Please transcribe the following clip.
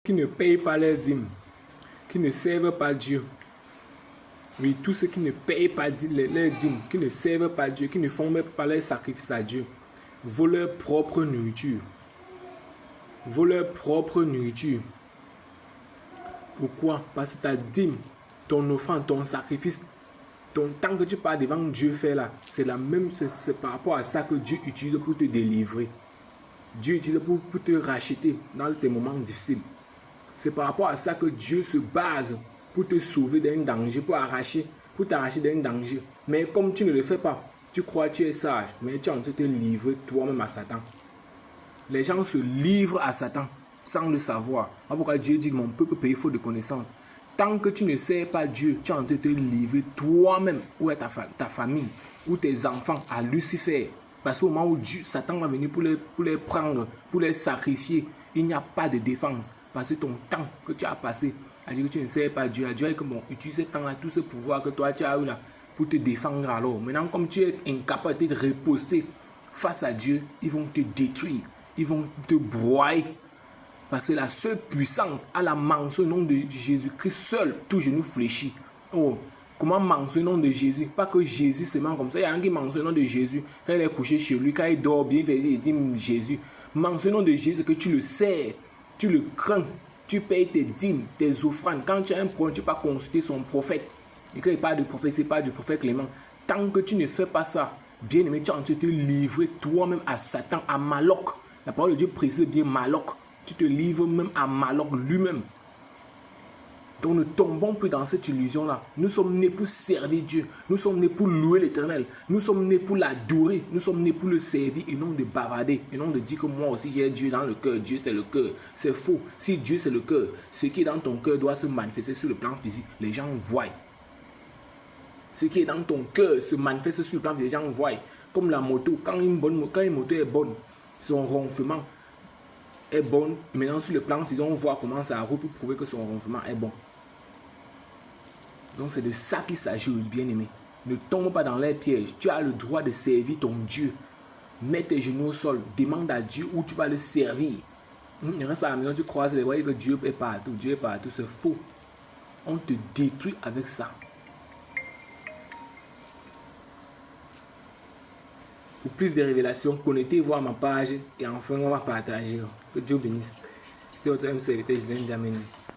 qui ne payent pas leurs dîmes, qui ne servent pas Dieu. Oui, tous ceux qui ne payent pas leurs dîmes, qui ne servent pas Dieu, qui ne font même pas leurs sacrifices à Dieu, volent leur propre nourriture. Volent leur propre nourriture. Pourquoi? Parce que ta dîme, ton offrande, ton sacrifice, ton temps que tu pars devant Dieu faire là, c'est la même, c'est par rapport à ça que Dieu utilise pour te délivrer. Dieu utilise pour te racheter dans tes moments difficiles. C'est par rapport à ça que Dieu se base pour te sauver d'un danger, pour t'arracher d'un danger. Mais comme tu ne le fais pas, tu crois que tu es sage, mais tu es en train de te livrer toi-même à Satan. Les gens se livrent à Satan sans le savoir. C'est pourquoi Dieu dit que mon peuple paye faute de connaissance. Tant que tu ne sais pas Dieu, tu es en train de te livrer toi-même ou à ta famille ou tes enfants à Lucifer. Parce qu'au moment où Satan va venir pour les prendre, pour les sacrifier, il n'y a pas de défense. Parce que ton temps que tu as passé à dire que tu ne sais pas Dieu, à dire que bon, utilise ce temps-là, tout ce pouvoir que toi tu as eu là pour te défendre alors. Maintenant, comme tu es incapable de riposter face à Dieu, ils vont te détruire, ils vont te broyer. Parce que la seule puissance à la mention au nom de Jésus-Christ seul, tout genou fléchit. Oh, comment mentionner le nom de Jésus? Pas que Jésus seulement comme ça. Il y a un qui mentionne le nom de Jésus. Quand il est couché chez lui, quand il dort bien, il dit Jésus. Mentionne le nom de Jésus que tu le sais, tu le crains, tu payes tes dîmes, tes offrandes. Quand tu as un problème, tu ne peux pas consulter son prophète. Et quand il parle de prophète, c'est pas du prophète Clément. Tant que tu ne fais pas ça, bien aimé, tu es en train de te livrer toi-même à Satan, à Maloc. La parole de Dieu précise bien Maloc. Tu te livres même à Maloc lui-même. Donc ne tombons plus dans cette illusion-là. Nous sommes nés pour servir Dieu. Nous sommes nés pour louer l'Éternel. Nous sommes nés pour l'adorer. Nous sommes nés pour le servir et non de bavarder. Et non de dire que moi aussi j'ai Dieu dans le cœur. Dieu c'est le cœur. C'est faux. Si Dieu c'est le cœur, ce qui est dans ton cœur doit se manifester sur le plan physique. Les gens voient. Ce qui est dans ton cœur se manifeste sur le plan physique. Les gens voient. Comme la moto. Quand une moto est bonne, son ronflement est bonne. Maintenant sur le plan physique, on voit comment ça roule pour prouver que son ronflement est bon. Donc c'est de ça qu'il s'agit, bien-aimé. Ne tombe pas dans les pièges. Tu as le droit de servir ton Dieu. Mets tes genoux au sol. Demande à Dieu où tu vas le servir. Ne reste pas à la maison, tu croises les voies que Dieu est partout. Dieu est partout. C'est faux. On te détruit avec ça. Pour plus de révélations, connectez-vous à ma page et enfin on va partager. Que Dieu bénisse. C'était votre serviteur, Benjamin.